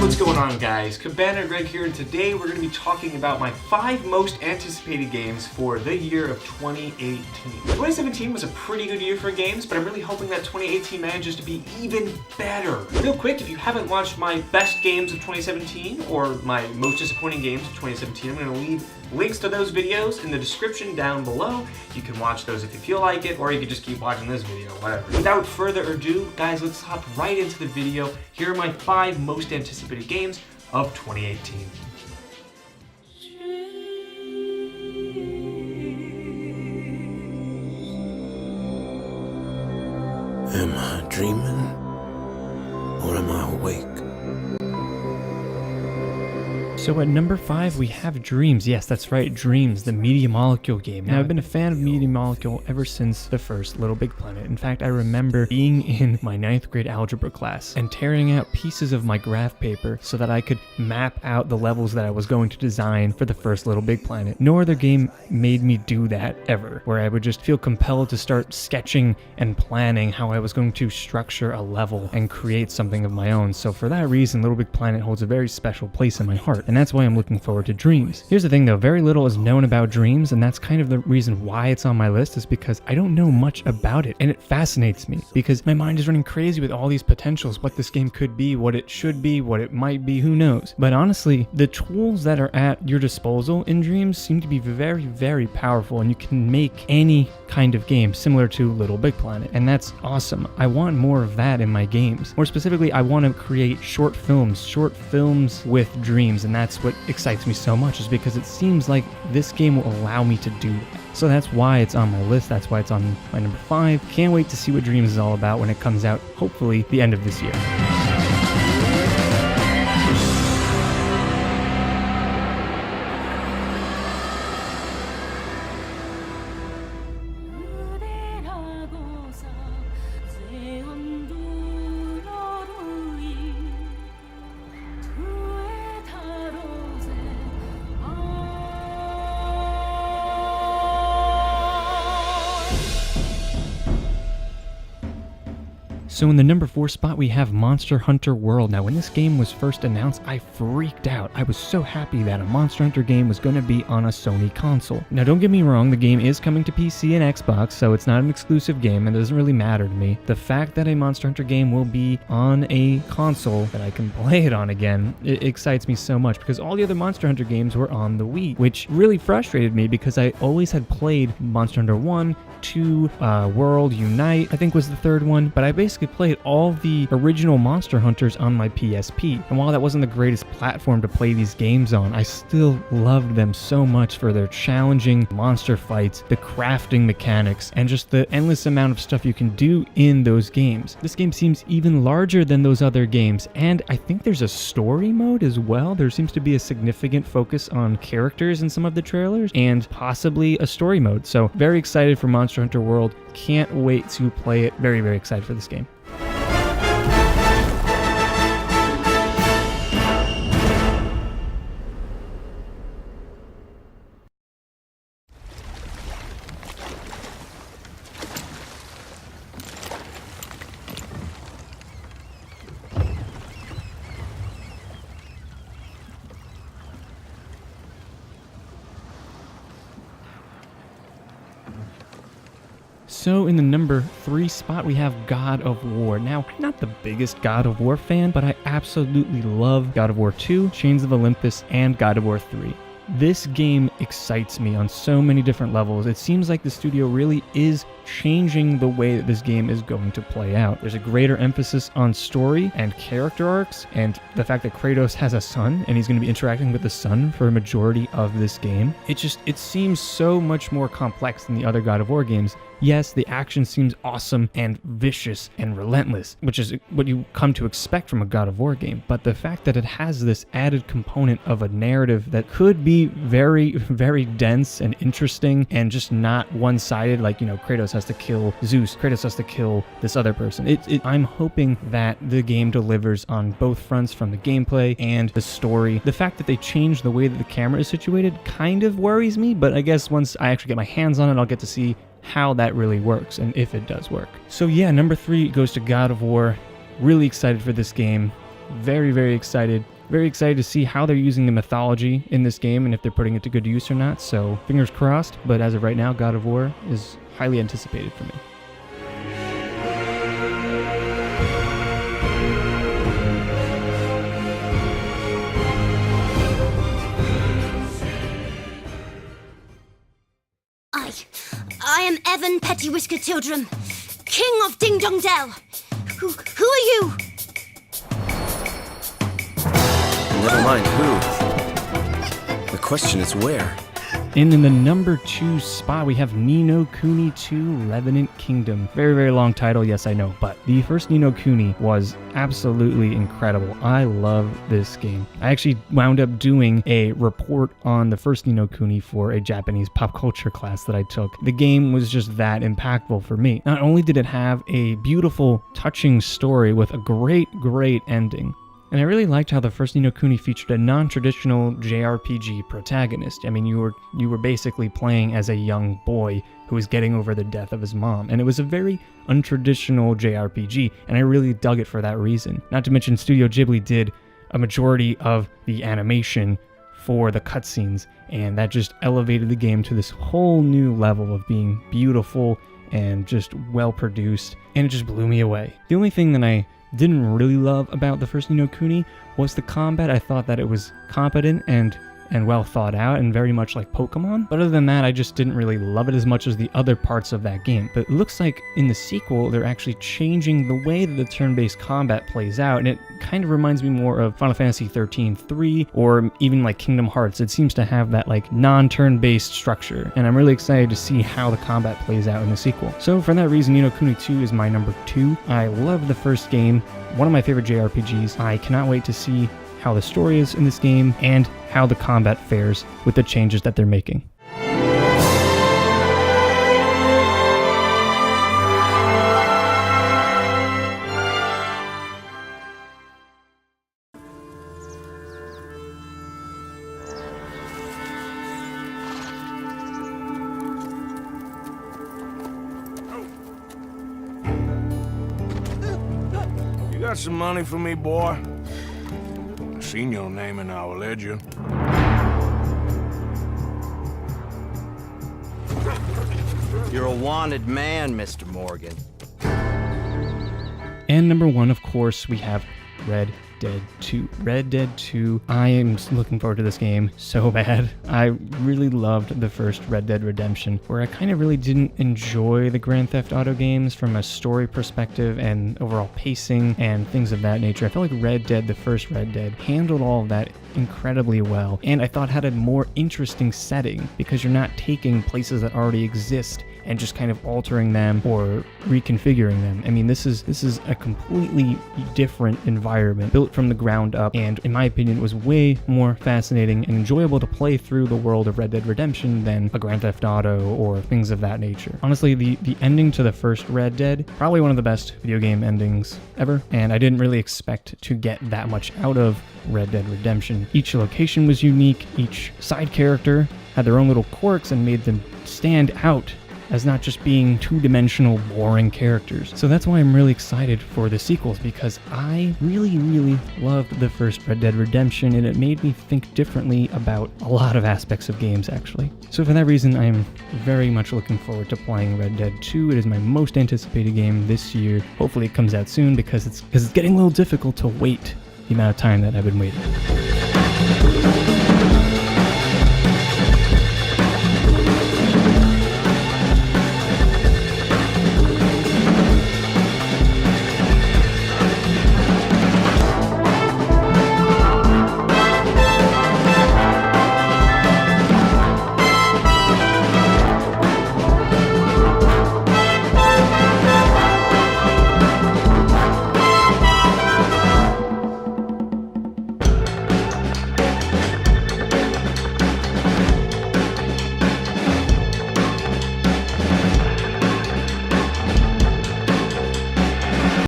What's going on, guys? Cabana Greg here, and today we're going to be talking about my 5 most anticipated games for the year of 2018. 2017 was a pretty good year for games, but I'm really hoping that 2018 manages to be even better. Real quick, if you haven't watched my best games of 2017 or my most disappointing games of 2017, I'm going to leave links to those videos in the description down below. You can watch those if you feel like it, or you can just keep watching this video, whatever. Without further ado, guys, let's hop right into the video. Here are my 5 most anticipated games of 2018. Am I dreaming, or am I awake? So at number 5, we have Dreams. Yes, that's right, Dreams, the Media Molecule game. Now, I've been a fan of Media Molecule ever since the first Little Big Planet. In fact, I remember being in my 9th grade algebra class and tearing out pieces of my graph paper so that I could map out the levels that I was going to design for the first Little Big Planet. No other game made me do that ever, where I would just feel compelled to start sketching and planning how I was going to structure a level and create something of my own. So for that reason, Little Big Planet holds a very special place in my heart. And that's why I'm looking forward to Dreams. Here's the thing though, very little is known about Dreams, and that's kind of the reason why it's on my list, is because I don't know much about it, and it fascinates me because my mind is running crazy with all these potentials, what this game could be, what it should be, what it might be, who knows. But honestly, the tools that are at your disposal in Dreams seem to be very, very powerful, and you can make any kind of game similar to Little Big Planet, and that's awesome. I want more of that in my games. More specifically, I want to create short films with Dreams, and that's what excites me so much, is because it seems like this game will allow me to do that. So that's why it's on my list, that's why it's on my number 5. Can't wait to see what Dreams is all about when it comes out, hopefully the end of this year. So in the number 4 spot, we have Monster Hunter World. Now, when this game was first announced, I freaked out. I was so happy that a Monster Hunter game was going to be on a Sony console. Now, don't get me wrong, the game is coming to PC and Xbox, so it's not an exclusive game, and it doesn't really matter to me. The fact that a Monster Hunter game will be on a console that I can play it on again, it excites me so much, because all the other Monster Hunter games were on the Wii, which really frustrated me because I always had played Monster Hunter 1, 2, World, Unite, I think was the 3rd one, but I basically played all the original Monster Hunters on my PSP. And while that wasn't the greatest platform to play these games on, I still loved them so much for their challenging monster fights, the crafting mechanics, and just the endless amount of stuff you can do in those games. This game seems even larger than those other games, and I think there's a story mode as well. There seems to be a significant focus on characters in some of the trailers, and possibly a story mode. So very excited for Monster Hunter World. Can't wait to play it. Very, very excited for this game. So in the number 3 spot, we have God of War. Now, I'm not the biggest God of War fan, but I absolutely love God of War 2, Chains of Olympus, and God of War 3. This game excites me on so many different levels. It seems like the studio really is changing the way that this game is going to play out. There's a greater emphasis on story and character arcs, and the fact that Kratos has a son and he's going to be interacting with the son for a majority of this game. It seems so much more complex than the other God of War games. Yes, the action seems awesome and vicious and relentless, which is what you come to expect from a God of War game, but the fact that it has this added component of a narrative that could be very, very dense and interesting and just not one-sided, like, you know, Kratos has to kill Zeus, Kratos has to kill this other person. I'm hoping that the game delivers on both fronts, from the gameplay and the story. The fact that they changed the way that the camera is situated kind of worries me, but I guess once I actually get my hands on it, I'll get to see how that really works and if it does work. So yeah, number 3 goes to God of War. Really excited for this game. Very, very excited. Very excited to see how they're using the mythology in this game and if they're putting it to good use or not, so fingers crossed, but as of right now, God of War is highly anticipated for me. I am Evan Pettywhisker Tildrum, King of Ding Dong Dell. Who are you? Never mind who. The question is where. And in the number 2 spot, we have Ni no Kuni 2 Revenant Kingdom. Very, very long title, yes I know, but the first Ni no Kuni was absolutely incredible. I love this game. I actually wound up doing a report on the first Ni no Kuni for a Japanese pop culture class that I took. The game was just that impactful for me. Not only did it have a beautiful, touching story with a great, great ending, and I really liked how the first Ni no Kuni featured a non-traditional JRPG protagonist. I mean, you were basically playing as a young boy who was getting over the death of his mom, and it was a very untraditional JRPG, and I really dug it for that reason. Not to mention Studio Ghibli did a majority of the animation for the cutscenes, and that just elevated the game to this whole new level of being beautiful and just well produced, and it just blew me away. The only thing that I didn't really love about the first Ni no Kuni was the combat. I thought that it was competent and well thought out and very much like Pokemon. But other than that, I just didn't really love it as much as the other parts of that game. But it looks like in the sequel, they're actually changing the way that the turn-based combat plays out, and it kind of reminds me more of Final Fantasy 13-3 or even like Kingdom Hearts. It seems to have that like non-turn-based structure, and I'm really excited to see how the combat plays out in the sequel. So for that reason, Ni no Kuni 2 is my number 2. I love the first game, one of my favorite JRPGs. I cannot wait to see how the story is in this game and how the combat fares with the changes that they're making. You got some money for me, boy? Seen your name in our ledger. You're a wanted man, Mr. Morgan. And number 1, of course, we have Red Dead 2. Red Dead 2, I am looking forward to this game so bad. I really loved the first Red Dead Redemption, where I kind of really didn't enjoy the Grand Theft Auto games from a story perspective and overall pacing and things of that nature. I felt like Red Dead, the first Red Dead, handled all of that incredibly well, and I thought had a more interesting setting because you're not taking places that already exist and just kind of altering them or reconfiguring them. I mean, this is a completely different environment built from the ground up, and in my opinion, it was way more fascinating and enjoyable to play through the world of Red Dead Redemption than a Grand Theft Auto or things of that nature. Honestly, the ending to the first Red Dead, probably one of the best video game endings ever, and I didn't really expect to get that much out of Red Dead Redemption. Each location was unique, each side character had their own little quirks and made them stand out as not just being two-dimensional, boring characters. So that's why I'm really excited for the sequels, because I really, really loved the first Red Dead Redemption, and it made me think differently about a lot of aspects of games, actually. So for that reason, I am very much looking forward to playing Red Dead 2. It is my most anticipated game this year. Hopefully it comes out soon, because it's getting a little difficult to wait the amount of time that I've been waiting.